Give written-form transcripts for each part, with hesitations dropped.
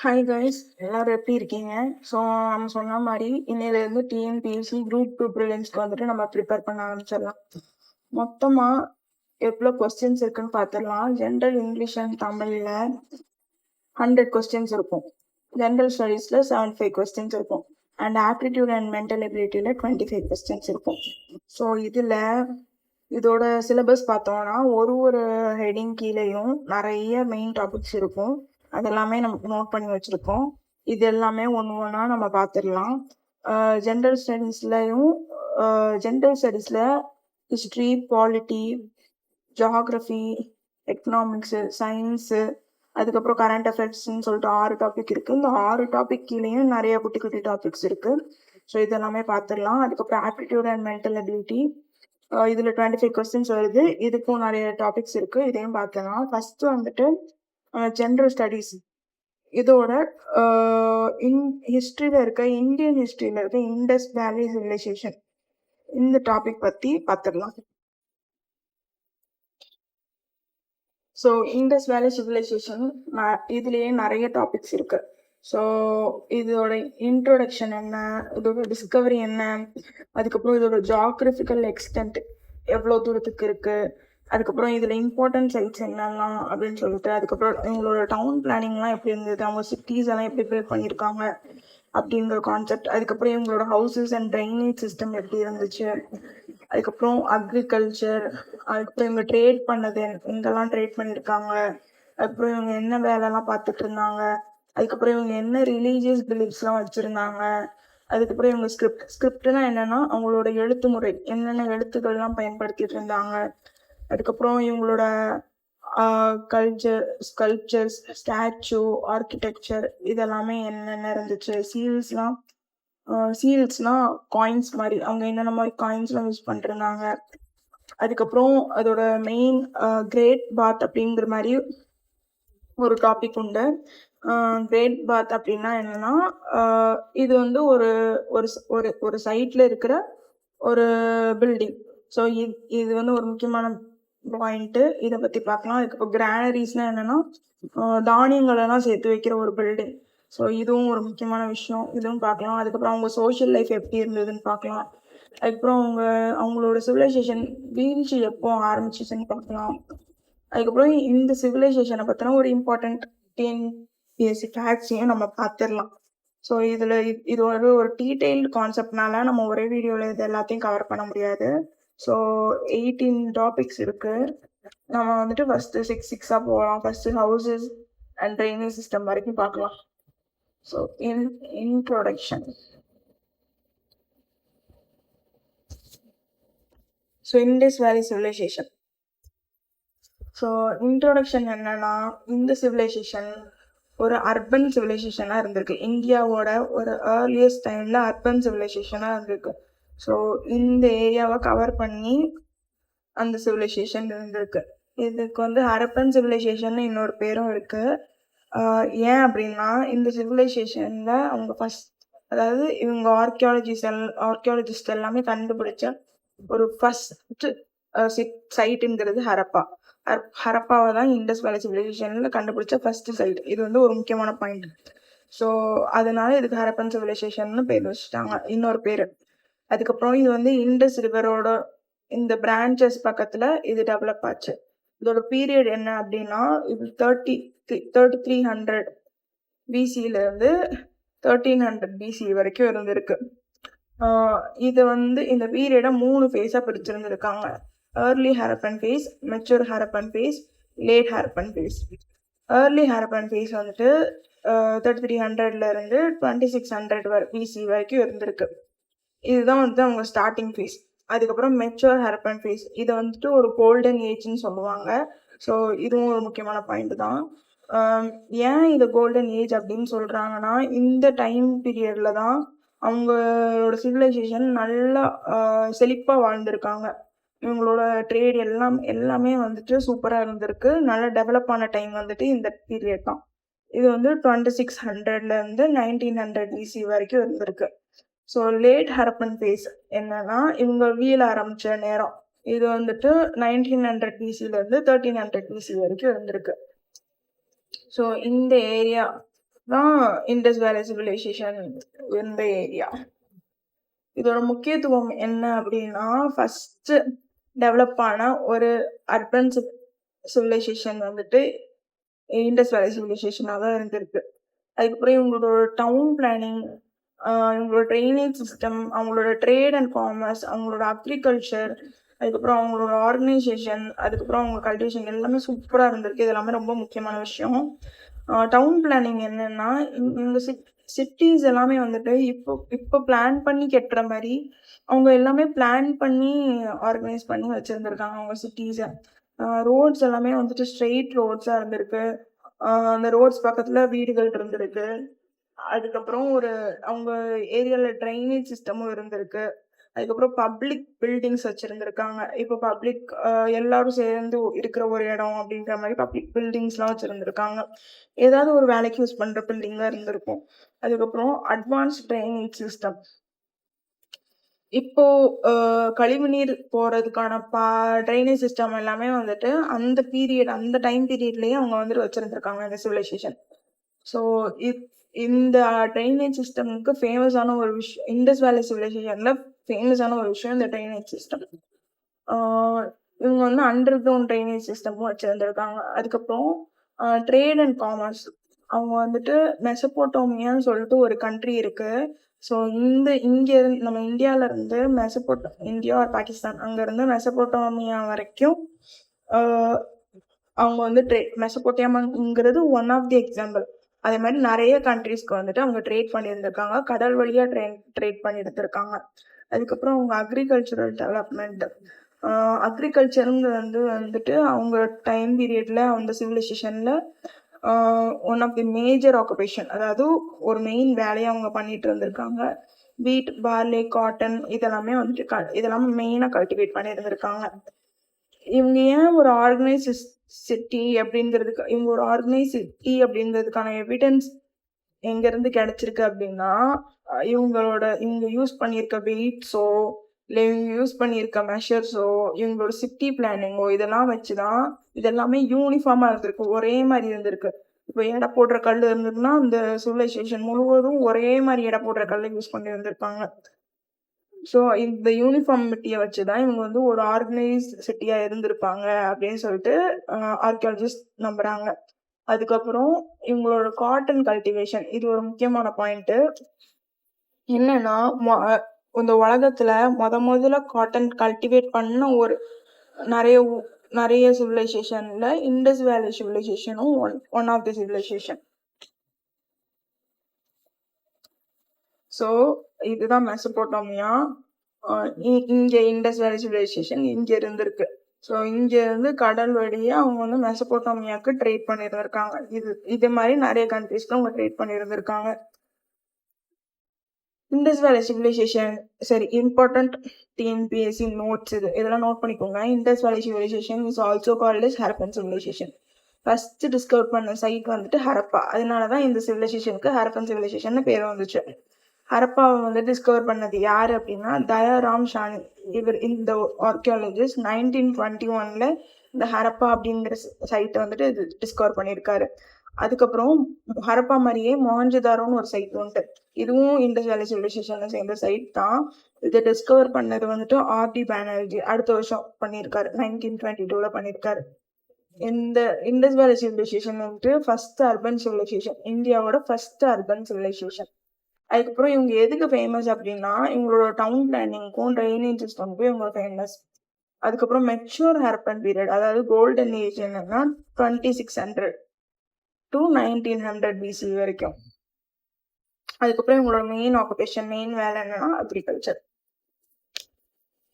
Hi guys, எல்லாரும் எப்படி இருக்கீங்க? ஸோ நம்ம சொன்ன மாதிரி இன்னையிலேருந்து டிஎன்பிஎஸ்சி குரூப் 2 ப்ரிலிம்ஸ்க்கு வந்துட்டு நம்ம ப்ரிப்பேர் பண்ண ஆரம்பிச்சிடலாம். மொத்தமாக எவ்வளோ கொஸ்டின்ஸ் இருக்குன்னு பார்த்துடலாம். ஜென்ரல் இங்கிலீஷ் அண்ட் தமிழில் 100 கொஸ்டின்ஸ் இருக்கும். ஜென்ரல் ஸ்டடீஸில் 75 கொஸ்டின்ஸ் இருக்கும். அண்ட் ஆப்டிடியூட் அண்ட் மென்டல் எபிலிட்டியில் 25 கொஸ்டின்ஸ் இருக்கும். ஸோ இதோட சிலபஸ் பார்த்தோம்னா ஒரு ஹெட்டிங் கீழேயும் நிறைய மெயின் டாபிக்ஸ் இருக்கும். அதெல்லாமே நமக்கு நோட் பண்ணி வச்சுருக்கோம். இது எல்லாமே ஒன்று ஒன்றா நம்ம பார்த்துடலாம். ஜென்ரல் ஸ்டடீஸில் history, polity, geography, economics, science, அதுக்கப்புறம் கரண்ட் அஃபேர்ஸ்ன்னு சொல்லிட்டு 6 டாபிக் இருக்குது. இந்த 6 டாபிக் கீழேயும் நிறைய குட்டி குட்டி டாபிக்ஸ் இருக்குது. ஸோ இதெல்லாமே பார்த்துடலாம். அதுக்கப்புறம் ஆப்டிடியூட் அண்ட் மென்டல் எபிலிட்டி, இதில் 25 கொஸ்டின்ஸ் வருது. இதுக்கும் நிறைய டாபிக்ஸ் இருக்குது, இதையும் பார்த்துடலாம். ஃபஸ்ட்டு வந்துட்டு ஜென்ரல் ஸ்டடீஸ். இதோட ஹிஸ்ட்ரியில் இருக்க இந்தியன் ஹிஸ்ட்ரியில் இருக்க இண்டஸ் வேலி சிவிலைசேஷன் இந்த டாபிக் பற்றி பார்த்துடலாம். ஸோ இண்டஸ் வேலி சிவிலைசேஷன் இதுலேயே நிறைய டாபிக்ஸ் இருக்கு. ஸோ இதோட இன்ட்ரோடக்ஷன் என்ன, இதோட டிஸ்கவரி என்ன, அதுக்கப்புறம் இதோட ஜியாகிரபிக்கல் எக்ஸ்டென்ட் எவ்வளோ தூரத்துக்கு இருக்கு, அதுக்கப்புறம் இதில் இம்பார்ட்டன்ட் சைட்ஸ் என்னெல்லாம் அப்படின்னு சொல்லிட்டு, அதுக்கப்புறம் இவங்களோட டவுன் பிளானிங்லாம் எப்படி இருந்தது, அவங்க சிட்டிஸ் எல்லாம் எப்படி பில்ட் பண்ணியிருக்காங்க அப்படிங்கிற கான்செப்ட், அதுக்கப்புறம் இவங்களோட ஹவுசஸ் அண்ட் ட்ரைனேஜ் சிஸ்டம் எப்படி இருந்துச்சு, அதுக்கப்புறம் அக்ரிகல்ச்சர், அதுக்கப்புறம் இவங்க ட்ரேட் பண்ணது எங்கெல்லாம் ட்ரேட் பண்ணியிருக்காங்க, அதுக்கப்புறம் இவங்க என்ன வேலைலாம் பார்த்துட்டு இருந்தாங்க, அதுக்கப்புறம் இவங்க என்ன ரிலீஜியஸ் பிலீஃப்ஸ்லாம் வச்சுருந்தாங்க, அதுக்கப்புறம் இவங்க ஸ்கிரிப்ட்னா என்னன்னா அவங்களோட எழுத்து முறை, என்னென்ன எழுத்துக்கள்லாம் பயன்படுத்திட்டு இருந்தாங்க, அதுக்கப்புறம் இவங்களோட ஸ்கல்ப்சர்ஸ், ஸ்டாச்சு, ஆர்கிடெக்சர் இதெல்லாமே என்னென்ன இருந்துச்சு, சீல்ஸ்லாம் காயின்ஸ் மாதிரி அவங்க என்னென்ன மாதிரி காயின்ஸ்லாம் யூஸ் பண்ணிருந்தாங்க, அதுக்கப்புறம் அதோட மெயின் கிரேட் பாத் அப்படிங்கிற மாதிரி ஒரு டாபிக் உண்டு. கிரேட் பாத் அப்படின்னா என்னன்னா இது வந்து ஒரு ஒரு ஒரு சைட்ல இருக்கிற ஒரு பில்டிங். ஸோ இது வந்து ஒரு முக்கியமான பாயிண்ட்டு, இதை பற்றி பார்க்கலாம். அதுக்கப்புறம் கிரானரிஸ்னால் என்னென்னா தானியங்களெல்லாம் சேர்த்து வைக்கிற ஒரு பில்டிங். ஸோ இதுவும் ஒரு முக்கியமான விஷயம், இதுவும் பார்க்கலாம். அதுக்கப்புறம் அவங்க சோஷியல் லைஃப் எப்படி இருந்ததுன்னு பார்க்கலாம். அதுக்கப்புறம் அவங்களோட சிவிலைசேஷன் வீழ்ச்சி எப்போ ஆரம்பிச்சிச்சுன்னு பார்க்கலாம். அதுக்கப்புறம் இந்த சிவிலைசேஷனை பற்றின ஒரு இம்பார்ட்டண்ட் டிஎன்பிஎஸ்சி ஃபேக்ட்ஸையும் நம்ம பார்த்துடலாம். ஸோ இது ஒரு டீட்டெயில்டு கான்செப்ட்னால நம்ம ஒரே வீடியோவில் இது எல்லாத்தையும் கவர் பண்ண முடியாது. ஸோ 18 டாபிக்ஸ் இருக்கு. நம்ம வந்துட்டு ஃபர்ஸ்ட் 6 போகலாம். First houses and drainage system வரைக்கும் பார்க்கலாம். So introduction. So Indies valley civilisation. So introduction என்னன்னா, இந்த சிவிலைசேஷன் ஒரு அர்பன் சிவிலைசேஷனாக இருந்திருக்கு. இந்தியாவோட ஒரு ஏர்லியஸ்ட் டைமில் அர்பன் சிவிலைசேஷனாக இருந்திருக்கு. ஸோ இந்த ஏரியாவை கவர் பண்ணி அந்த சிவிலைசேஷன் இருந்திருக்கு. இதுக்கு வந்து ஹரப்பன் சிவிலைசேஷன் இன்னொரு பேரும் இருக்கு. ஏன் அப்படின்னா இந்த சிவிலைசேஷனில் அவங்க அதாவது இவங்க ஆர்கியாலஜிஸ்ட் எல்லாமே கண்டுபிடிச்ச ஒரு ஃபர்ஸ்ட் சைட்டுங்கிறது ஹரப்பாவை தான் இண்டஸ் வேலி சிவிலைசேஷன்ல கண்டுபிடிச்ச ஃபர்ஸ்ட் சைட். இது வந்து ஒரு முக்கியமான பாயிண்ட். ஸோ அதனால இதுக்கு ஹரப்பன் சிவிலைசேஷன் பேர் வச்சுட்டாங்க, இன்னொரு பேர். அதுக்கப்புறம் இது வந்து இண்டஸ் ரிவரோட இந்த பிரான்ச்சஸ் பக்கத்துல இது டெவலப் ஆச்சு. இதோட பீரியட் என்ன அப்படின்னா இது 3300 பிசியில இருந்து 1300 பிசி வரைக்கும் இருந்திருக்கு. இது வந்து இந்த பீரியடை 3 ஃபேஸா பிரிச்சிருந்துருக்காங்க. Early Harappan phase, mature Harappan phase, late Harappan phase. Early Harappan phase வந்துட்டு 3300 இருந்து 2600 பிசி வரைக்கும் இருந்திருக்கு. இதுதான் வந்து அவங்க ஸ்டார்டிங் ஃபேஸ். அதுக்கப்புறம் மெச்சூர் ஹரப்பன் ஃபேஸ், இதை வந்துட்டு ஒரு கோல்டன் ஏஜ்னு சொல்லுவாங்க. ஸோ இதுவும் ஒரு முக்கியமான பாயிண்ட் தான். ஏன் இதை கோல்டன் ஏஜ் அப்படின்னு சொல்றாங்கன்னா, இந்த டைம் பீரியட்ல தான் அவங்களோட சிவிலைசேஷன் நல்லா செழிப்பாக வாழ்ந்திருக்காங்க. இவங்களோட ட்ரேட் எல்லாமே வந்துட்டு சூப்பராக இருந்திருக்கு. நல்லா டெவலப் ஆன டைம் வந்துட்டு இந்த பீரியட் தான். இது வந்து 2600 இருந்து 1900 பிசி வரைக்கும் இருந்திருக்கு. ஸோ லேட் ஹரப்பன் ஃபேஸ் என்னன்னா இவங்க வீழ ஆரம்பிச்ச நேரம். இது வந்துட்டு 1900 பிசில இருந்து 1300 பிசி வரைக்கும் இருந்திருக்கு. ஸோ இந்த ஏரியா தான் இண்டஸ் வேலி சிவிலைசேஷன் இந்த ஏரியா. இதோட முக்கியத்துவம் என்ன அப்படின்னா, ஃபர்ஸ்ட் டெவலப் ஆன ஒரு அர்பன் சிவிலைசேஷன் வந்துட்டு இண்டஸ் வேலி சிவிலைசேஷனாக தான் இருந்திருக்கு. அதுக்கப்புறம் இவங்களோட டவுன் பிளானிங், இவங்களோட ட்ரைனேஜ் சிஸ்டம், அவங்களோட ட்ரேட் அண்ட் காமர்ஸ், அவங்களோட அக்ரிகல்ச்சர், அதுக்கப்புறம் அவங்களோட ஆர்கனைசேஷன், அதுக்கப்புறம் அவங்க கல்டிவேஷன் எல்லாமே சூப்பராக இருந்திருக்கு. இது எல்லாமே ரொம்ப முக்கியமான விஷயம். டவுன் பிளானிங் என்னன்னா, இந்த சிட்டிஸ் எல்லாமே வந்துட்டு இப்போ பிளான் பண்ணி கட்டுற மாதிரி அவங்க எல்லாமே பிளான் பண்ணி ஆர்கனைஸ் பண்ணி வச்சிருந்திருக்காங்க அவங்க சிட்டிஸை. ரோட்ஸ் எல்லாமே வந்துட்டு ஸ்ட்ரெயிட் ரோட்ஸாக இருந்திருக்கு. அந்த ரோட்ஸ் பக்கத்துல வீடுகள் இருந்திருக்கு. அதுக்கப்புறம் அவங்க ஏரியால ட்ரைனேஜ் சிஸ்டமும் இருந்திருக்கு. அதுக்கப்புறம் பப்ளிக் பில்டிங்ஸ் வச்சிருந்திருக்காங்க. இப்போ பப்ளிக் எல்லாரும் சேர்ந்து இருக்கிற ஒரு இடம் அப்படின்ற மாதிரி பப்ளிக் பில்டிங்ஸ்லாம் வச்சிருந்திருக்காங்க. ஏதாவது ஒரு வேலைக்கு யூஸ் பண்ற பில்டிங் தான் இருந்திருக்கும். அதுக்கப்புறம் அட்வான்ஸ் ட்ரைனேஜ் சிஸ்டம். இப்போ கழிவுநீர் போறதுக்கான ட்ரைனேஜ் சிஸ்டம் எல்லாமே வந்துட்டு அந்த டைம் பீரியட்லயே அவங்க வந்துட்டு வச்சிருந்திருக்காங்க இந்த சிவிலைசேஷன். ஸோ இந்த ட்ரைனேஜ் சிஸ்டம்க்கு ஃபேமஸான ஒரு விஷயம், இண்டஸ் வேலி சிவிலைசேஷன்ல ஃபேமஸான ஒரு விஷயம் இந்த ட்ரைனேஜ் சிஸ்டம். இவங்க வந்து அண்டர் கிரவுண்ட் ட்ரைனேஜ் சிஸ்டமும் வச்சிருந்திருக்காங்க. அதுக்கப்புறம் ட்ரேட் அண்ட் காமர்ஸ். அவங்க வந்துட்டு மெசபோட்டோமியான்னு சொல்லிட்டு ஒரு கண்ட்ரி இருக்கு. ஸோ இங்க இருந்து நம்ம இந்தியால இருந்து இந்தியா ஆர் பாகிஸ்தான் அங்க இருந்து மெசபோட்டோமியா வரைக்கும் அவங்க வந்து மெசபோட்டோமியாங்கிறது ஒன் ஆஃப் தி எக்ஸாம்பிள். அதே மாதிரி நிறைய கண்ட்ரீஸ்க்கு வந்துட்டு அவங்க ட்ரேட் பண்ணியிருந்திருக்காங்க. கடல் வழியா ட்ரேட் பண்ணி எடுத்திருக்காங்க. அதுக்கப்புறம் அவங்க அக்ரிகல்ச்சரல் டெவலப்மெண்ட். அக்ரிகல்ச்சருங்கிறது வந்துட்டு அவங்க டைம் பீரியட்ல அந்த சிவிலைசேஷன்ல one of the major occupation, அதாவது ஒரு மெயின் வேலையை அவங்க பண்ணிட்டு இருந்திருக்காங்க. வீட், பார்லி, காட்டன் இதெல்லாமே வந்துட்டு இதெல்லாமே மெயினா கல்டிவேட் பண்ணி இருந்திருக்காங்க. இவங்க ஏன் ஒரு ஆர்கனைஸ் சிட்டி அப்படின்றதுக்கான எவிடன்ஸ் எங்க இருந்து கிடைச்சிருக்கு அப்படின்னா, இவங்க யூஸ் பண்ணியிருக்க வெயிட்ஸோ இல்லை இவங்க யூஸ் பண்ணியிருக்க மெஷர்ஸோ இவங்களோட சிட்டி பிளானிங்கோ இதெல்லாம் வச்சுதான் இதெல்லாமே யூனிஃபார்மா இருந்திருக்கு, ஒரே மாதிரி இருந்திருக்கு. இப்போ எடை போடுற கல் இருந்ததுன்னா அந்த சிவிலைசேஷன் முழுவதும் ஒரே மாதிரி எடை போடுற கல்லை யூஸ் பண்ணி இருந்திருப்பாங்க. ஸோ இந்த யூனிஃபார்மிட்டியை வச்சுதான் இவங்க வந்து ஒரு ஆர்கனைஸ் சிட்டியா இருந்திருப்பாங்க அப்படின்னு சொல்லிட்டு ஆர்கியாலஜிஸ்ட் நம்புறாங்க. அதுக்கப்புறம் இவங்களோட காட்டன் கல்டிவேஷன், இது ஒரு முக்கியமான பாயிண்ட். என்னன்னா இந்த உலகத்துல முதல்ல காட்டன் கல்டிவேட் பண்ண ஒரு நிறைய சிவிலைசேஷன்ல இண்டஸ் வேலி சிவிலைசேஷனும் one of the civilization. So இதுதான் மெசபோட்டோமியா. இங்க இண்டஸ் வேலி சிவிலைசேஷன் இங்க இருந்திருக்கு. ஸோ இங்க இருந்து கடல் வழியா அவங்க வந்து மெசபோட்டோமியாவுக்கு ட்ரேட் பண்ணியிருந்திருக்காங்க. இதே மாதிரி நிறைய கண்ட்ரீஸ்க்கு அவங்க ட்ரேட் பண்ணியிருந்திருக்காங்க. இண்டஸ் வேலி சிவிலைசேஷன், சரி, இம்பார்ட்டன்ட் டிஎன்பிஎஸ்சி நோட்ஸ் இதெல்லாம் நோட் பண்ணிக்கோங்க. Indus valley civilisation is also called as Harappan civilisation. First discover பண்ண சைட் வந்துட்டு ஹரப்பா. அதனாலதான் இந்த சிவிலைசேஷனுக்கு ஹரப்பன் சிவிலைசேஷன் பேர் வந்துச்சு. ஹரப்பாவை வந்து டிஸ்கவர் பண்ணது யாரு அப்படின்னா தயாராம் ஷானி. இந்த ஆர்கியாலஜிஸ்ட் 1921 இந்த ஹரப்பா அப்படிங்கிற சைட்டை வந்துட்டு டிஸ்கவர் பண்ணியிருக்காரு. அதுக்கப்புறம் ஹரப்பா மாதிரியே மொஹஞ்சதாரோன்னு ஒரு சைட் உண்டு. இதுவும் இண்டஸ் வேலி சிவிலைசேஷன்ல சேர்ந்த சைட் தான். இதை டிஸ்கவர் பண்ணது வந்துட்டு ஆர்டி பானர்ஜி அடுத்த வருஷம் பண்ணியிருக்காரு, 1922 பண்ணியிருக்காரு. இந்த இண்டஸ் வேலி சிவிலைசேஷன் வந்துட்டு ஃபர்ஸ்ட் அர்பன் சிவிலைசேஷன், இந்தியாவோட ஃபர்ஸ்ட் அர்பன் சிவிலைசேஷன். அதுக்கப்புறம் இவங்க எதுக்கு ஃபேமஸ் அப்படின்னா இவங்களோட டவுன் பிளானிங்க்கும் ட்ரைனேஜ் சிஸ்டம்க்கும் இவங்க ஃபேமஸ். அதுக்கப்புறம் மெச்சூர் ஹரப்பன் பீரியட், அதாவது கோல்டன் ஏஜ் என்னன்னா 2600 to 1900 பிசி வரைக்கும். அதுக்கப்புறம் இவங்களோட மெயின் வேலை என்னன்னா அக்ரிகல்ச்சர்.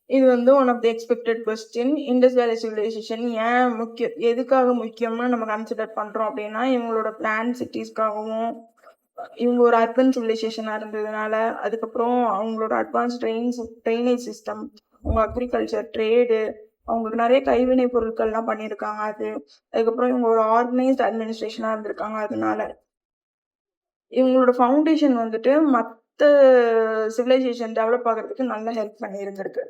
இது வந்து one of the expected question. Indus valley civilisation ஏன் எதுக்காக முக்கியம்னு நம்ம கன்சிடர் பண்றோம் அப்படின்னா இவங்களோட பிளான் சிட்டிஸ்க்காகவும் இவங்க ஒரு அர்பன் சிவிலைசேஷனா இருந்ததுனால, அதுக்கப்புறம் அவங்களோட அட்வான்ஸ் ட்ரைனேஜ் சிஸ்டம், அவங்க அக்ரிகல்ச்சர், ட்ரேடு, அவங்களுக்கு நிறைய கைவினை பொருட்கள்லாம் பண்ணியிருக்காங்க. அதுக்கப்புறம் இவங்க ஒரு ஆர்கனைஸ்ட் அட்மினிஸ்ட்ரேஷனா இருந்திருக்காங்க. அதனால இவங்களோட ஃபவுண்டேஷன் வந்துட்டு மற்ற சிவிலைசேஷன் டெவலப் ஆகிறதுக்கு நல்ல ஹெல்ப் பண்ணி இருந்திருக்கு.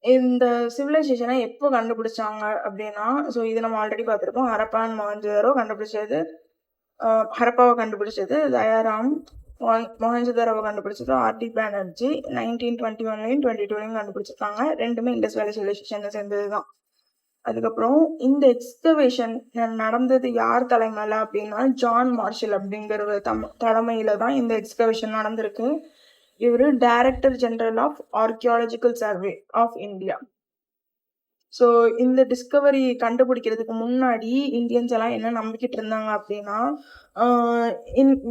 இந்த சிவிலைசேஷனை எப்போ கண்டுபிடிச்சாங்க அப்படின்னா, ஸோ இது நம்ம ஆல்ரெடி பார்த்துருக்கோம். ஹரப்பா அண்ட் மொஹஞ்சதாரோ கண்டுபிடிச்சது ஹரப்பாவை கண்டுபிடிச்சது தயாராம், மொஹஞ்சதாரோவை கண்டுபிடிச்சது ஆர்டி பானர்ஜி. 1921லையும் 22லையும் கண்டுபிடிச்சிருக்காங்க. ரெண்டுமே இண்டஸ் வேலி சிவிலைசேஷனை சேர்ந்தது தான். அதுக்கப்புறம் இந்த எக்ஸ்கவேஷன் நடந்தது யார் தலைமையில அப்படின்னா ஜான் மார்ஷல் அப்படிங்கிற ஒரு தலைமையில தான் இந்த எக்ஸ்கவேஷன் நடந்திருக்கு. இவரு director general of archaeological survey of India. So இந்த டிஸ்கவரி கண்டுபிடிக்கிறதுக்கு முன்னாடி இந்தியன்ஸ் எல்லாம் என்ன நம்பிக்கிட்டு இருந்தாங்க அப்படின்னா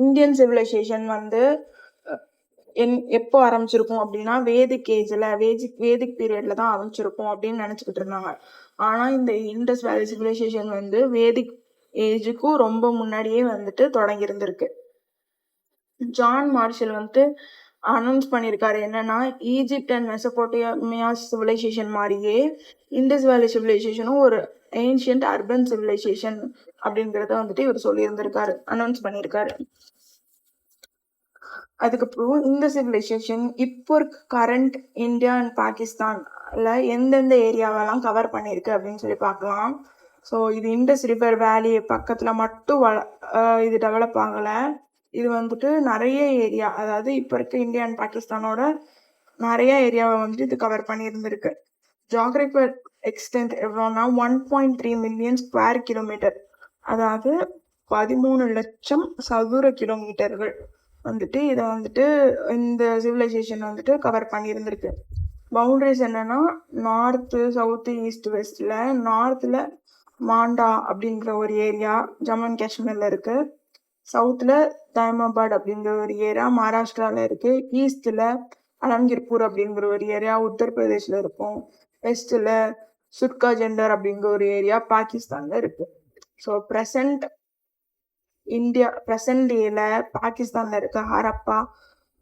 இந்தியன் சிவிலைசேஷன் வந்து எப்போ ஆரம்பிச்சிருக்கும் அப்படின்னா வேதிக் ஏஜ்ல வேதிக் பீரியட்ல தான் ஆரம்பிச்சிருக்கும் அப்படின்னு நினைச்சுக்கிட்டு இருந்தாங்க. ஆனா இந்த இண்டஸ் வேலி சிவிலைசேஷன் வந்து வேதிக் ஏஜுக்கும் ரொம்ப முன்னாடியே வந்துட்டு தொடங்கி இருந்திருக்கு. ஜான் மார்ஷல் வந்து அனௌன்ஸ் பண்ணியிருக்காரு என்னன்னா ஈஜிப்ட் அண்ட் மெசபோட்டேமியா சிவிலைசேஷன் மாதிரியே இண்டஸ் வேலி சிவிலைசேஷனும் ஒரு ஏன்ஷியன்ட் அர்பன் சிவிலைசேஷன் அப்படிங்கிறத வந்துட்டு இவர் சொல்லியிருந்திருக்காரு, அனௌன்ஸ் பண்ணியிருக்காரு. அதுக்கப்புறம் இந்த சிவிலைசேஷன் இப்போ கரண்ட் இந்தியா அண்ட் பாகிஸ்தான்ல எந்தெந்த ஏரியாவெல்லாம் கவர் பண்ணியிருக்கு அப்படின்னு சொல்லி பார்க்கலாம். ஸோ இது இண்டஸ் ரிவர் வேலி பக்கத்தில் மட்டும் இது டெவலப் ஆகலை. இது வந்துட்டு நிறைய ஏரியா, அதாவது இப்போ இருக்க இந்தியா அண்ட் பாகிஸ்தானோட நிறைய ஏரியாவை வந்துட்டு இது கவர் பண்ணியிருந்திருக்கு. ஜியாகிரபிக்கல் எக்ஸ்டென்ட் எவ்வளோனா 1.3 மில்லியன் ஸ்கொயர் கிலோமீட்டர், அதாவது 13 லட்சம் சதுர கிலோமீட்டர்கள் வந்துட்டு இதை வந்துட்டு இந்த சிவிலைசேஷன் வந்துட்டு கவர் பண்ணியிருந்திருக்கு. பவுண்டரிஸ் என்னன்னா நார்த்து, சவுத்து, ஈஸ்ட், வெஸ்ட்ல. நார்த்தில் மாண்டா அப்படிங்கிற ஒரு ஏரியா ஜம்மு அண்ட் காஷ்மீர்ல இருக்கு. சவுத்தில் தைமாபாட் அப்படிங்கிற ஒரு ஏரியா மகாராஷ்டிராவில் இருக்கு. ஈஸ்டில் அலம்கிர்பூர் அப்படிங்கிற ஒரு ஏரியா உத்தரப்பிரதேசில் இருக்கும். வெஸ்டில் சுட்கா ஜெண்டர் அப்படிங்கிற ஒரு ஏரியா பாகிஸ்தானில் இருக்கு. ஸோ ப்ரெசண்ட் டேல பாகிஸ்தானில் இருக்க ஹரப்பா,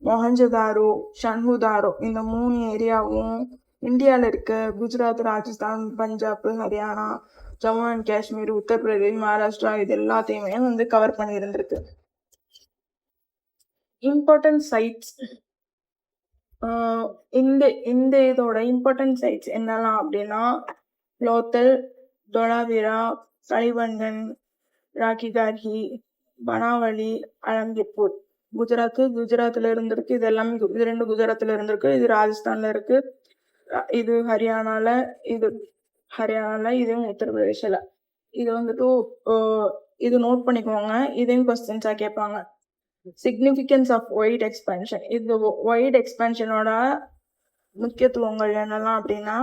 மொஹஞ்சதாரோ, ஷன்ஹுதாரோ இந்த 3 ஏரியாவும் இந்தியாவில் இருக்க குஜராத், ராஜஸ்தான், பஞ்சாப், ஹரியானா, ஜம்மு அண்ட் காஷ்மீர், உத்தரப்பிரதேஷ், மகாராஷ்டிரா இது எல்லாத்தையுமே வந்து கவர் பண்ணி இருந்திருக்கு. இம்பார்ட்டன்ட் சைட்ஸ், இந்த இதோட இம்பார்ட்டன்ட் சைட்ஸ் என்னெல்லாம் அப்படின்னா லோத்தல், தோலாவிரா, கலிபங்கன், ராக்கிகார்ஹி, பனாவலி, அலம்கிர்பூர். குஜராத்ல இருந்திருக்கு. இது எல்லாமே இது 2 குஜராத்ல இருந்திருக்கு. இது ராஜஸ்தான்ல இருக்கு. இது ஹரியானால, இதுவும் உத்தரப்பிரதேசில். இது வந்துட்டு இது நோட் பண்ணிக்கோங்க, இதையும் கொஸ்டின்ஸா கேட்பாங்க. சிக்னிஃபிகன்ஸ் ஆஃப் ஒயிட் எக்ஸ்பென்ஷன், இது ஒயிட் எக்ஸ்பென்ஷனோட முக்கியத்துவங்கள் என்னெல்லாம் அப்படின்னா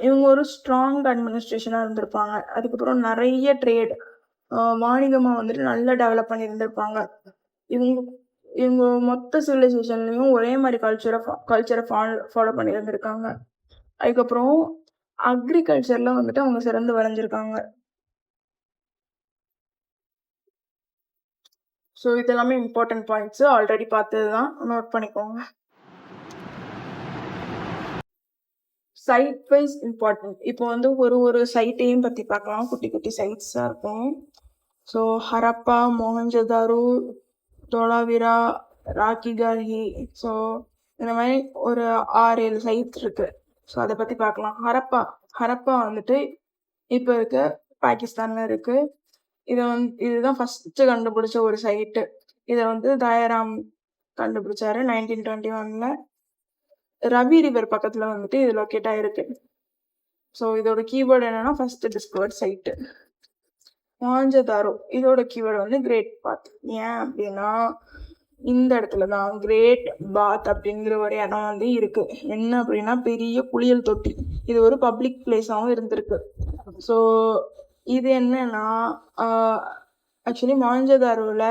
இவங்க ஒரு ஸ்ட்ராங் அட்மினிஸ்ட்ரேஷனாக இருந்திருப்பாங்க. அதுக்கப்புறம் நிறைய ட்ரேட், வாணிகமாக வந்துட்டு நல்லா டெவலப் பண்ணியிருந்திருப்பாங்க. இவங்க மொத்த சிவிலைசேஷன்லையும் ஒரே மாதிரி கல்ச்சரை ஃபாலோ பண்ணியிருந்திருக்காங்க. அதுக்கப்புறம் அக்ரிகல்ச்சர்ல வந்துட்டு அவங்க சிறந்து வரைஞ்சிருக்காங்க. ஸோ இதெல்லாமே இம்பார்ட்டன்ட் பாயிண்ட்ஸ், ஆல்ரெடி பார்த்தது தான், நோட் பண்ணிக்கோங்க. Site wise important. இப்போ வந்து ஒரு சைட்டையும் பற்றி பார்க்கலாம். குட்டி குட்டி சைட்ஸாக இருக்கும். ஸோ ஹரப்பா, மொஹஞ்சதாரோ, தோலாவிரா, ராக்கிகார்ஹி, ஸோ இந்த மாதிரி ஒரு 6-7 சைட்ஸ் இருக்கு. ஸோ அதை பற்றி பார்க்கலாம். ஹரப்பா வந்துட்டு இப்போ இருக்க பாகிஸ்தான்ல இருக்கு. இதுதான் ஃபர்ஸ்ட் கண்டுபிடிச்ச ஒரு சைட்டு. இதை வந்து தயாராம் கண்டுபிடிச்சாரு 1921ல. ரவி ரிவர் பக்கத்துல வந்துட்டு இது லொக்கேட் ஆயிருக்கு. ஸோ இதோட கீவேர்டு என்னன்னா ஃபர்ஸ்ட் டிஸ்கவர்ட் சைட்டு. மொஹஞ்சதாரோ, இதோட கீவேர்டு வந்து கிரேட் பாத். ஏன் அப்படின்னா இந்த இடத்துலதான் கிரேட் பாத் அப்படிங்கிற ஒரு இடம் வந்து இருக்கு. என்ன அப்படின்னா பெரிய குளியல் தொட்டி. இது ஒரு பப்ளிக் பிளேஸாகவும் இருந்திருக்கு. ஸோ இது என்னன்னா ஆக்சுவலி மொஹஞ்சதாரோவில்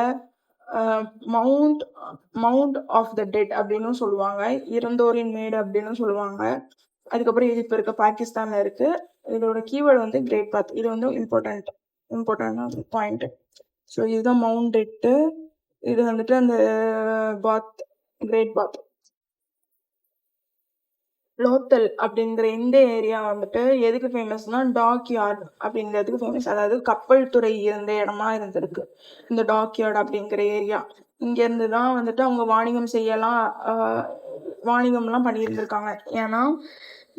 மவுண்ட் ஆஃப் த டெட் அப்படின்னு சொல்லுவாங்க, இறந்தோரின் மேடு அப்படின்னு சொல்லுவாங்க. அதுக்கப்புறம் இது இப்போ இருக்க பாகிஸ்தான்ல இருக்கு. இதோட கீவேர்டு வந்து கிரேட் பாத். இது வந்து இம்பார்ட்டன்ட் பாயிண்ட். ஸோ இதுதான் மவுண்ட் டெட்டு. இது வந்துட்டு அந்த பாத், கிரேட் பாத். லோத்தல் அப்படிங்கிற இந்த ஏரியா வந்துட்டு எதுக்கு ஃபேமஸ்னா டாக் யார்ட் அப்படிங்கிறதுக்கு ஃபேமஸ். அதாவது கப்பல் துறை இருந்த இடமா இருந்திருக்கு இந்த டாக் யார்ட் அப்படிங்கிற ஏரியா. இங்கேருந்து தான் வந்துட்டு அவங்க வாணிகம்லாம் பண்ணியிருந்திருக்காங்க. ஏன்னா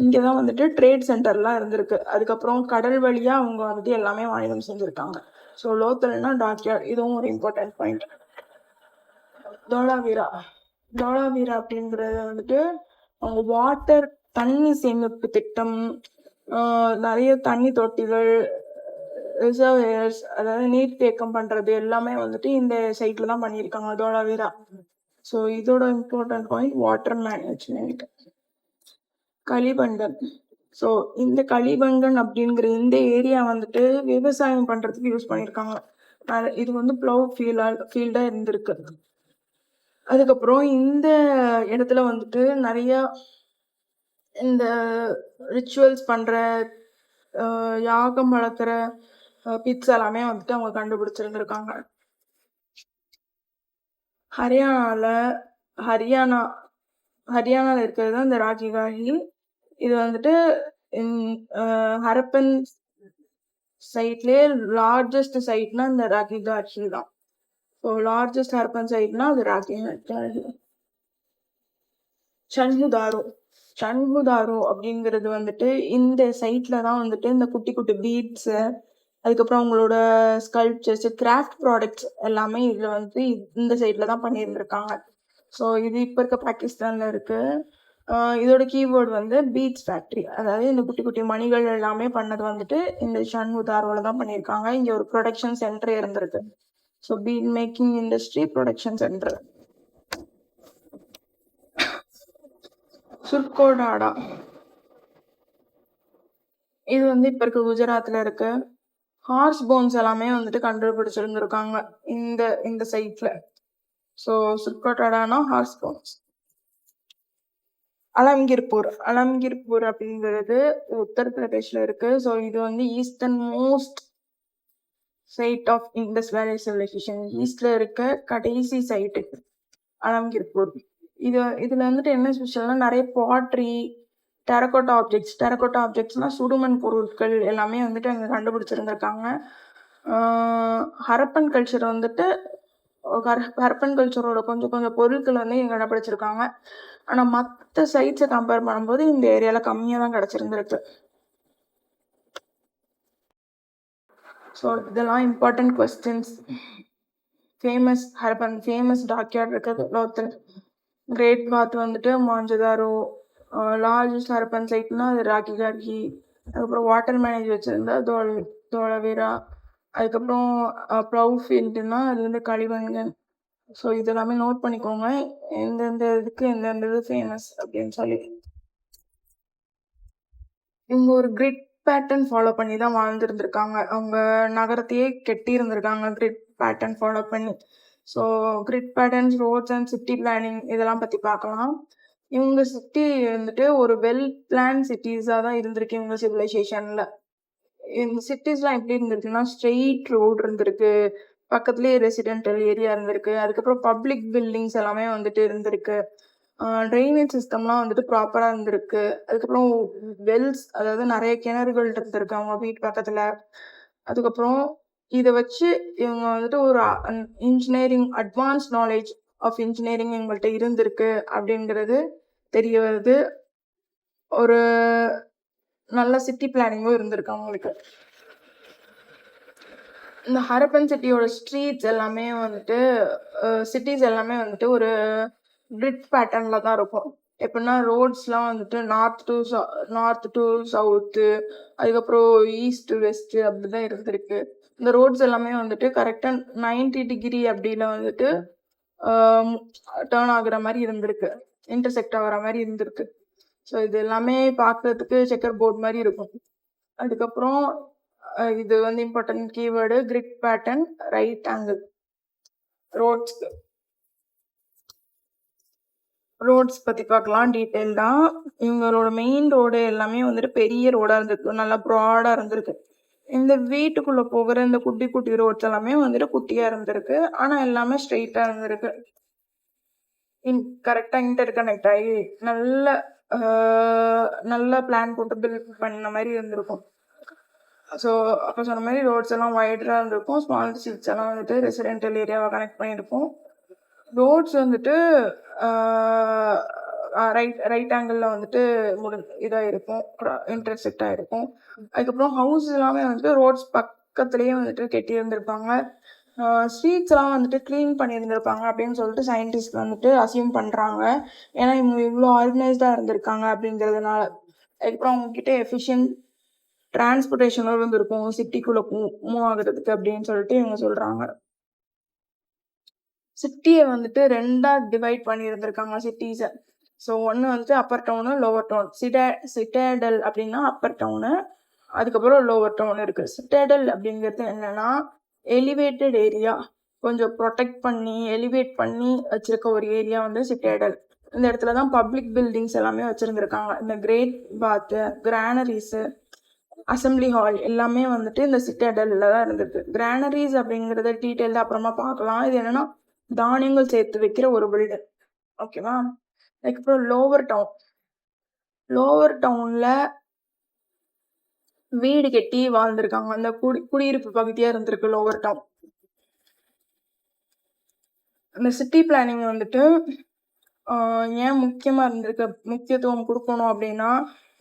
இங்கே தான் வந்துட்டு ட்ரேட் சென்டர்லாம் இருந்திருக்கு. அதுக்கப்புறம் கடல் வழியாக அவங்க வந்துட்டு எல்லாமே வாணிகம் செஞ்சுருக்காங்க. ஸோ லோத்தல்னா டாக்யார்ட், இதுவும் ஒரு இம்பார்ட்டன்ட் பாயிண்ட். தோலாவீரா தோலாவீரா அப்படிங்கிறது வந்துட்டு அவங்க வாட்டர் தண்ணி சேமிப்பு திட்டம், நிறைய தண்ணி தொட்டிகள், ரிசர்வேயர்ஸ், அதாவது நீர் தேக்கம் பண்றது எல்லாமே வந்துட்டு இந்த சைட்ல தான் பண்ணியிருக்காங்க தோலாவீரா. ஸோ இதோட important point water management. Kalibangan. So இந்த கலிபங்கன் அப்படிங்கிற இந்த ஏரியா வந்துட்டு விவசாயம் பண்றதுக்கு யூஸ் பண்ணியிருக்காங்க. இது வந்து ப்ளவ் ஃபீல்டா இருந்திருக்கு. அதுக்கப்புறம் இந்த இடத்துல வந்துட்டு நிறைய இந்த ரிச்சுவல்ஸ் பண்ற, யாகம் வளர்க்குற பிட்ஸ் எல்லாமே வந்துட்டு அவங்க கண்டுபிடிச்சிருந்திருக்காங்க. ஹரியானால இருக்கிறது தான் இந்த ராஜிகார் ஹில். இது வந்துட்டு ஹரப்பன் சைட்லயே லார்ஜஸ்ட் சைட்னா இந்த ராஜிகார் ஹில் தான். ஸோ லார்ஜஸ்ட் ஹரப்பன் சைட்னா அது ராஜிகார் ஹில். சண்முதாரோ அப்படிங்கிறது வந்துட்டு இந்த சைட்ல தான் வந்துட்டு இந்த குட்டி குட்டி பீட்ஸ், அதுக்கப்புறம் அவங்களோட ஸ்கல்ப்சர்ஸ், கிராஃப்ட் ப்ராடக்ட்ஸ் எல்லாமே இதுல வந்து இந்த சைட்ல தான் பண்ணியிருந்திருக்காங்க. ஸோ இது இப்போ இருக்க பாகிஸ்தான்ல இருக்கு. இதோட கீவேர்டு வந்து பீட்ஸ் ஃபேக்ட்ரி, அதாவது இந்த குட்டி குட்டி மணிகள் எல்லாமே பண்ணது வந்துட்டு இந்த சண்முதாரோல தான் பண்ணியிருக்காங்க. இங்க ஒரு ப்ரொடக்ஷன் சென்டர் இருந்திருக்கு. So bead making industry production centre. Surkotada, இது வந்து இப்ப இருக்க குஜராத்ல இருக்கு. ஹார்ஸ் போன்ஸ் எல்லாமே வந்துட்டு கண்டுபிடிச்சிருந்திருக்காங்க இந்த சைட்ல. ஸோ சுர்கோடாடானா ஹார்ஸ் போன்ஸ். அலம்கிர்பூர் அப்படிங்கிறது உத்தரப்பிரதேஷ்ல இருக்கு. ஸோ இது வந்து eastern most side of Indus valley civilization. ஈஸ்ட்ல இருக்க கடைசி சைட்டு அலம்கிர்பூர். இதுல வந்துட்டு என்ன ஸ்பெஷல்னா நிறைய பாட்ரி, டெரகோட்டா ஆப்ஜெக்ட்ஸ்னா சுடுமண் பொருட்கள் எல்லாமே வந்துட்டு அங்கே கண்டுபிடிச்சிருந்திருக்காங்க. ஹரப்பன் கல்ச்சர் வந்துட்டு ஹரப்பன் கல்ச்சரோட கொஞ்சம் பொருட்கள் வந்து இங்கே கண்டுபிடிச்சிருக்காங்க. ஆனால் மற்ற சைட்ஸை கம்பேர் பண்ணும்போது இந்த ஏரியாவில் கம்மியாக தான் கிடச்சிருந்துருக்கு. ஸோ இதெல்லாம் இம்பார்ட்டன்ட் கொஸ்டின்ஸ். ஃபேமஸ் டாக்யார்ட் இருக்கிறது லோத்தல். கிரேட் பாத் வந்துட்டு மாஞ்சதாரோ. லார்ஜஸ்ட் ஹரப்பன் சைட்னா அது ராக்கிகார்கி. அதுக்கப்புறம் வாட்டர் மேனேஜ் வச்சிருந்தா தோலவீரா. அதுக்கப்புறம் ப்ளவ் ஃபீல்டுனா அது வந்து கலிபங்கன். ஸோ இதெல்லாமே நோட் பண்ணிக்கோங்க, எந்தெந்த இதுக்கு எந்தெந்த இது ஃபேமஸ் அப்படின்னு சொல்லி. இவங்க ஒரு கிரிட் பேட்டர்ன் ஃபாலோ பண்ணி தான் வாழ்ந்துருந்துருக்காங்க. அவங்க நகரத்தையே கெட்டி இருந்திருக்காங்க கிரிட் பேட்டர்ன் ஃபாலோ பண்ணி. So grid patterns, roads and city planning இதெல்லாம் பற்றி பார்க்கலாம். இவங்க சிட்டி வந்துட்டு ஒரு வெல் பிளான் சிட்டிஸாக தான் இருந்திருக்கு இவங்க சிவிலைசேஷனில். இந்த சிட்டிஸ்லாம் எப்படி இருந்திருக்குன்னா ஸ்ட்ரெயிட் ரோடு இருந்திருக்கு, பக்கத்துலேயே ரெசிடென்டல் ஏரியா இருந்திருக்கு, அதுக்கப்புறம் பப்ளிக் பில்டிங்ஸ் எல்லாமே வந்துட்டு இருந்திருக்கு, ட்ரைனேஜ் சிஸ்டம்லாம் வந்துட்டு ப்ராப்பராக இருந்திருக்கு, அதுக்கப்புறம் வெல்ஸ், அதாவது நிறைய கிணறுகள் இருந்திருக்கு அவங்க வீட்டு பக்கத்தில். அதுக்கப்புறம் இதை வச்சு இவங்க வந்துட்டு ஒரு engineering, advance knowledge of engineering இவங்கள்ட்ட இருந்திருக்கு அப்படிங்கிறது தெரிய வருது. ஒரு நல்ல சிட்டி பிளானிங்கும் இருந்திருக்கு அவங்களுக்கு. இந்த ஹரப்பன் சிட்டியோட ஸ்ட்ரீட்ஸ் எல்லாமே வந்துட்டு சிட்டிஸ் எல்லாமே வந்துட்டு ஒரு கிரிட் பேட்டர்னில் தான் இருக்கும். எப்படின்னா ரோட்ஸ்லாம் வந்துட்டு நார்த் டு சவுத்து, அதுக்கப்புறம் ஈஸ்ட் வெஸ்ட்டு அப்படி தான் இருந்திருக்கு. இந்த ரோட்ஸ் எல்லாமே வந்துட்டு கரெக்டாக 90 டிகிரி அப்படியில் வந்துட்டு டேர்ன் ஆகுற மாதிரி இருந்திருக்கு, இன்டர்செக்ட் ஆகிற மாதிரி இருந்திருக்கு. ஸோ இது எல்லாமே பார்க்கறதுக்கு செக்கர் போர்ட் மாதிரி இருக்கும். அதுக்கப்புறம் இது வந்து important keyword grid pattern, right angle. Roads பற்றி பார்க்கலாம் டீட்டெயில்டாக. இவங்களோட மெயின் ரோடு எல்லாமே வந்துட்டு பெரிய ரோடாக இருந்திருக்கு, நல்லா ப்ராடாக இருந்திருக்கு. இந்த வீட்டுக்குள்ளே போகிற இந்த குட்டி குட்டி ரோட்ஸ் எல்லாமே வந்துட்டு குட்டியாக இருந்திருக்கு, ஆனால் எல்லாமே ஸ்ட்ரெயிட்டாக இருந்திருக்கு. கரெக்டாக இன்டர் கனெக்ட் ஆகி நல்ல பிளான் போட்டு பில்ட் பண்ண மாதிரி இருந்திருக்கும். ஸோ அப்போ சொன்ன மாதிரி ரோட்ஸ் எல்லாம் வைடராக இருந்திருக்கும், ஸ்மால் ஸ்ட்ரீட்ஸ் எல்லாம் வந்துட்டு ரெசிடென்டல் ஏரியாவை கனெக்ட் பண்ணியிருக்கும். ரோட்ஸ் வந்துட்டு ரைட் ஆங்கிளில் வந்துட்டு இதாக இருக்கும், இன்டர்செக்டாக இருக்கும். அதுக்கப்புறம் ஹவுஸ் எல்லாமே வந்துட்டு ரோட்ஸ் பக்கத்துலேயே வந்துட்டு கட்டியிருந்திருப்பாங்க. ஸ்ட்ரீட்ஸ்லாம் வந்துட்டு க்ளீன் பண்ணியிருந்திருப்பாங்க அப்படின்னு சொல்லிட்டு சயின்டிஸ்ட் வந்துட்டு அசியூம் பண்ணுறாங்க. ஏன்னா இவங்க இவ்வளோ ஆர்கனைஸ்டாக இருந்திருக்காங்க அப்படிங்கிறதுனால. அதுக்கப்புறம் அவங்கக்கிட்ட எஃபிஷியன்ட் டிரான்ஸ்போர்ட்டேஷனும் இருந்திருக்கும் சிட்டிக்குள்ளே மூவ் ஆகுறதுக்கு அப்படின்னு சொல்லிட்டு இவங்க சொல்கிறாங்க. சிட்டியை வந்துட்டு 2ஆ டிவைட் பண்ணியிருந்திருக்காங்க சிட்டிஸை. ஸோ ஒன்று வந்துட்டு upper town lower town. Citadel அப்படின்னா அப்பர் டவுனு, அதுக்கப்புறம் லோவர் டவுன் இருக்குது. சிட்டாடல் அப்படிங்கிறது என்னன்னா எலிவேட்டட் ஏரியா, கொஞ்சம் ப்ரொடெக்ட் பண்ணி எலிவேட் பண்ணி வச்சிருக்க ஒரு ஏரியா வந்து சிட்டாடல். இந்த இடத்துல தான் பப்ளிக் பில்டிங்ஸ் எல்லாமே வச்சுருந்துருக்காங்க. இந்த கிரேட் பாத்து, கிரானரிஸு, அசம்பிளி ஹால் எல்லாமே வந்துட்டு இந்த சிட்டாடலில் தான் இருந்திருக்கு. கிரானரிஸ் அப்படிங்கிறத டீட்டெயில்டாக அப்புறமா பார்க்கலாம். இது என்னன்னா தானியங்கள் சேர்த்து வைக்கிற ஒரு பில்டிங். ஓகேவா? அதுக்கப்புறம் லோவர் டவுன்ல வீடு கட்டி வாழ்ந்திருக்காங்க. அந்த குடியிருப்பு பகுதியா இருந்திருக்கு லோவர் டவுன். இந்த சிட்டி பிளானிங் வந்துட்டு ஏன் முக்கியத்துவம் கொடுக்கணும் அப்படின்னா,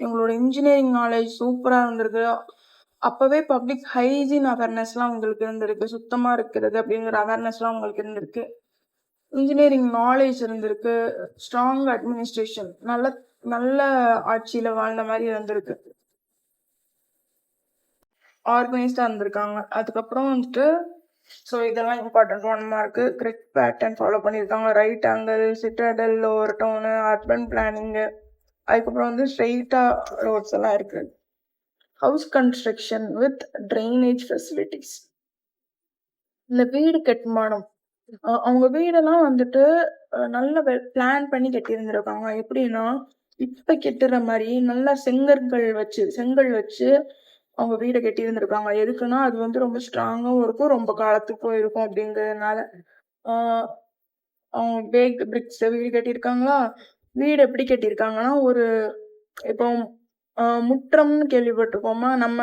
எங்களோட இன்ஜினியரிங் நாலேஜ் சூப்பரா இருந்திருக்கு. அப்பவே பப்ளிக் ஹைஜீன் அவேர்னஸ்லாம் உங்களுக்கு இருந்திருக்கு. சுத்தமா இருக்கிறது அப்படிங்கிற அவேர்னஸ்லாம் உங்களுக்கு இருந்திருக்கு. இன்ஜினியரிங் நாலேஜ் இருந்திருக்கு. ஸ்ட்ராங் அட்மினிஸ்ட்ரேஷன், நல்ல ஆட்சியில வாழ்ந்த மாதிரி இருந்திருக்கு. ஆர்கனைஸ்டாக இருந்திருக்காங்க. அதுக்கப்புறம் வந்துட்டு ஸோ இதெல்லாம் important 1 mark. Grid pattern follow பண்ணியிருக்காங்க. Right angle, citadel, lower town, urban planning, அதுக்கப்புறம் வந்து ஸ்ட்ரெயிட்டாக ரோட்ஸ் எல்லாம் இருக்கு. House construction with drainage facilities. இந்த வீடு கட்டுமானம், அவங்க வீடெல்லாம் வந்துட்டு நல்ல பிளான் பண்ணி கட்டியிருந்திருக்காங்க. எப்படின்னா இப்ப கெட்டுற மாதிரி நல்லா செங்கல் வச்சு அவங்க வீடை கட்டியிருந்திருக்காங்க. எதுக்குன்னா அது வந்து ரொம்ப ஸ்ட்ராங்காகவும் இருக்கும், ரொம்ப காலத்துக்கும் இருக்கும் அப்படிங்கிறதுனால. அவங்க பேக்டு பிரிக்ஸ் வீடு கட்டியிருக்காங்களா. வீடு எப்படி கட்டியிருக்காங்கன்னா, ஒரு இப்போ முற்றம்னு கேள்விப்பட்டிருக்கோமா? நம்ம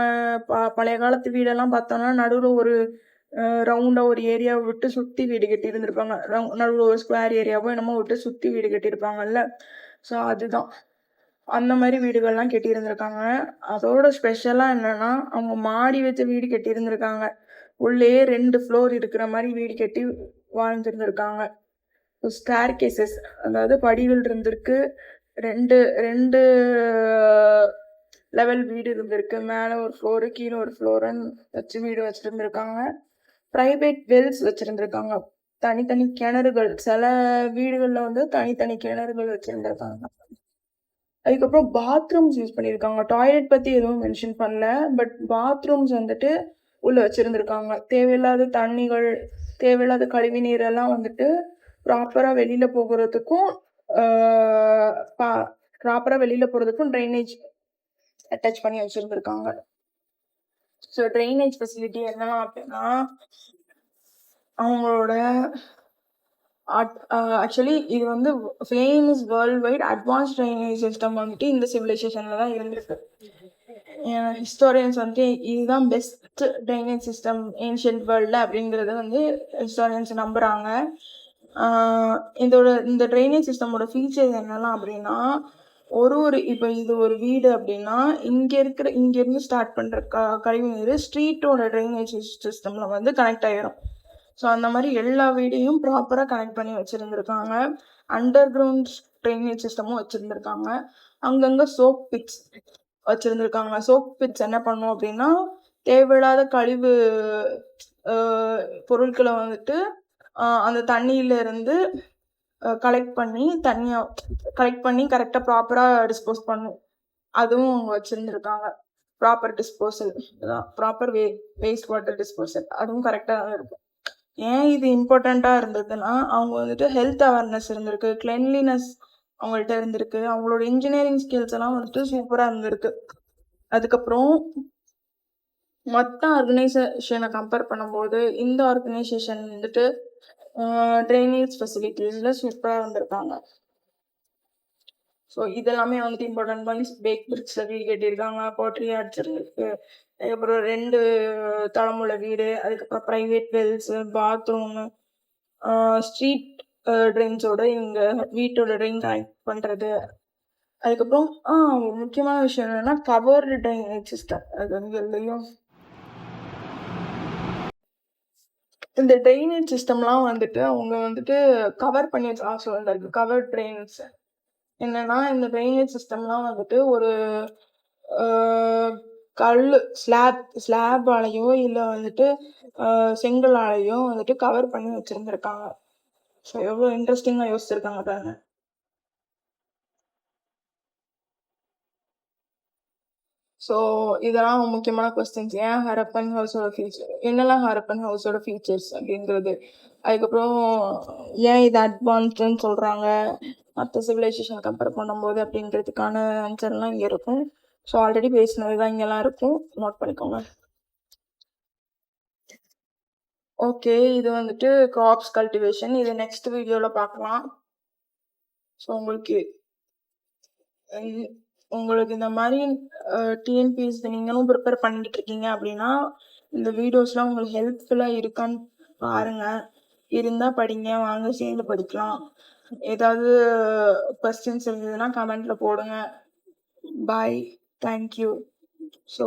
பழைய காலத்து வீடெல்லாம் பார்த்தோம்னா நடுவில் ஒரு ரவுண்டாக ஒரு ஏரியாவை விட்டு சுற்றி வீடு கட்டி இருந்திருப்பாங்க. நடுவில் ஒரு ஸ்கொயர் ஏரியாவோ என்னமோ விட்டு சுற்றி வீடு கட்டியிருப்பாங்கல்ல. ஸோ அதுதான் அந்த மாதிரி வீடுகள்லாம் கட்டி இருந்திருக்காங்க. அதோட ஸ்பெஷலாக என்னன்னா அவங்க மாடி வச்ச வீடு கட்டி இருந்திருக்காங்க. உள்ளே 2 ஃப்ளோர் இருக்கிற மாதிரி வீடு கட்டி வாழ்ந்துருந்துருக்காங்க. ஸ்டேர் கேசஸ், அதாவது படிகள் இருந்திருக்கு. ரெண்டு லெவல் வீடு இருந்திருக்கு. மேலே ஒரு ஃப்ளோரு, கீழே ஒரு ஃப்ளோருன்னு வச்சு வீடு வச்சுருந்துருக்காங்க. Private Wells வச்சுருந்துருக்காங்க. தனித்தனி கிணறுகள், சில வீடுகளில் வந்து தனித்தனி கிணறுகள் வச்சுருந்துருக்காங்க. அதுக்கப்புறம் பாத்ரூம்ஸ் யூஸ் பண்ணியிருக்காங்க. டாய்லெட் பற்றி எதுவும் மென்ஷன் பண்ணல, பட் பாத்ரூம்ஸ் வந்துட்டு உள்ளே வச்சுருந்துருக்காங்க. தேவையில்லாத தண்ணிகள், தேவையில்லாத கழிவு நீரெல்லாம் வந்துட்டு ப்ராப்பராக வெளியில் போகிறதுக்கும் ட்ரைனேஜ் அட்டாச் பண்ணி வச்சுருந்துருக்காங்க. ஸோ ட்ரைனேஜ் ஃபெசிலிட்டி என்னன்னா அப்படின்னா, அவங்களோட ஆக்சுவலி இது வந்து famous world wide advance drainage system வந்துட்டு இந்த சிவிலைசேஷனில் தான் இருந்திருக்கு. ஹிஸ்டாரியன்ஸ் வந்துட்டு இதுதான் பெஸ்ட் ட்ரைனேஜ் சிஸ்டம் ஏன்ஷியன்ட் வேர்ல்டில் அப்படிங்கிறத வந்து ஹிஸ்டாரியன்ஸ் நம்புகிறாங்க. இந்த ட்ரைனேஜ் சிஸ்டமோட ஃபீச்சர்ஸ் என்னெல்லாம் அப்படின்னா, இப்போ இது ஒரு வீடு அப்படின்னா இங்கேருந்து ஸ்டார்ட் பண்ணுற கழிவு நீர் ஸ்ட்ரீட்டோட ட்ரைனேஜ் சிஸ்டமில் வந்து கனெக்ட் ஆகிடும். ஸோ அந்த மாதிரி எல்லா வீடையும் ப்ராப்பராக கனெக்ட் பண்ணி வச்சுருந்துருக்காங்க. அண்டர் கிரவுண்ட் ட்ரைனேஜ் சிஸ்டமும் வச்சுருந்துருக்காங்க. அங்கங்கே சோப் பிட்ஸ் வச்சுருந்துருக்காங்க. சோப் பிட்ஸ் என்ன பண்ணும் அப்படின்னா, தேவையில்லாத கழிவு பொருட்களை வந்துட்டு அந்த தண்ணியிலேருந்து கலெக்ட் பண்ணி கரெக்டாக ப்ராப்பராக டிஸ்போஸ் பண்ணும். அதுவும் அவங்க வச்சுருந்துருக்காங்க. Proper disposal, proper waste water disposal, அதுவும் கரெக்டாக தான் இருக்கும். ஏன் இது இம்பார்ட்டண்ட்டாக இருந்ததுன்னா, அவங்க வந்துட்டு ஹெல்த் அவேர்னஸ் இருந்திருக்கு, கிளென்லினஸ் அவங்கள்ட்ட இருந்திருக்கு, அவங்களோட இன்ஜினியரிங் ஸ்கில்ஸ் எல்லாம் வந்துட்டு சூப்பராக இருந்திருக்கு. அதுக்கப்புறம் மற்ற ஆர்கனைசேஷனை கம்பேர் பண்ணும்போது இந்த ஆர்கனைசேஷன் வந்துட்டு ட்ரைனேஜ் ஃபெசிலிட்டிஸில் சூப்பராக இருந்திருக்காங்க. ஸோ இதெல்லாமே வந்துட்டு இம்பார்ட்டன்ட் பாயிண்ட்ஸ். பேக் பிரிக்ஸில் வீடு கட்டியிருக்காங்க, போட்ரி அடிச்சிருக்கு, அதுக்கப்புறம் 2 தலைமுறை வீடு, அதுக்கப்புறம் ப்ரைவேட் வெல்ஸு, பாத்ரூமு, ஸ்ட்ரீட் ட்ரெயின்ஸோட வீட்டோட ட்ரெயின் கனெக்ட் பண்ணுறது. அதுக்கப்புறம் முக்கியமான விஷயம் என்னென்னா கவர்டு ட்ரைனேஜ் சிஸ்டம். அது வந்து எல்லையும் இந்த ட்ரைனேஜ் சிஸ்டம்லாம் வந்துட்டு அவங்க வந்துட்டு கவர் பண்ணி வச்சு கவர் ட்ரெயின்ஸ். என்னன்னா இந்த ட்ரைனேஜ் சிஸ்டம்லாம் வந்துட்டு ஒரு கல்லு ஸ்லாப்பாலயோ இல்ல வந்துட்டு செங்கலாலயோ வந்துட்டு கவர் பண்ணி வச்சிருந்திருக்காங்க. ஸோ எவ்வளோ இன்ட்ரெஸ்டிங்கா யோசிச்சிருக்காங்க பாருங்க. ஸோ இதெல்லாம் முக்கியமான கொஸ்டின்ஸ். ஏன் ஹரப்பன் ஹவுஸோட ஃபீச்சர், என்னெல்லாம் ஹரப்பன் ஹவுஸோட ஃபீச்சர்ஸ் அப்படிங்கிறது. அதுக்கப்புறம் ஏன் இது அட்வான்ஸ்டுன்னு சொல்கிறாங்க மற்ற சிவிலைசேஷன் கம்பேர் பண்ணும்போது அப்படின்றதுக்கான ஆன்சர்லாம் இங்கே இருக்கும். ஸோ ஆல்ரெடி பேசினது தான் இங்கெல்லாம் இருக்கும், நோட் பண்ணிக்கோங்க. ஓகே, இது வந்துட்டு கிராப்ஸ் கல்டிவேஷன். இது நெக்ஸ்ட் வீடியோவில் பார்க்கலாம். ஸோ உங்களுக்கு இந்த மாதிரி டிஎன்பிஎஸ்சி நீங்களும் ப்ரிப்பேர் பண்ணிட்டு இருக்கீங்க அப்படின்னா இந்த வீடியோஸ்லாம் உங்களுக்கு ஹெல்ப்ஃபுல்லாக இருக்கான்னு பாருங்க. இருந்தால் படிங்க, வாங்க சேர்ந்து படிக்கலாம். ஏதாவது கொஸ்டின்ஸ் இருந்ததுன்னா கமெண்ட்ல போடுங்க. பாய், தேங்க்யூ. ஸோ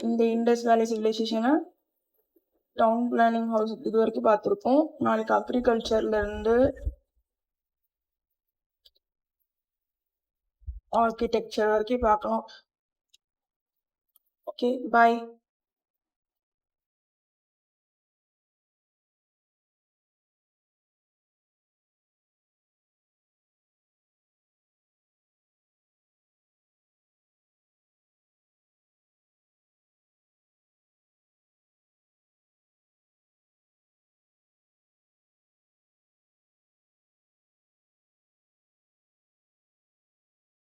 இந்த இண்டஸ் வேலி சிவிலைசேஷனை டவுன் பிளானிங் ஹவுஸ் இது வரைக்கும் பார்த்துருக்கோம். நாளைக்கு அக்ரிகல்ச்சர்ல இருந்து ஆர்கிடெக்சர் வரைக்கும் பார்க்கலாம். ஓகே, பாய்.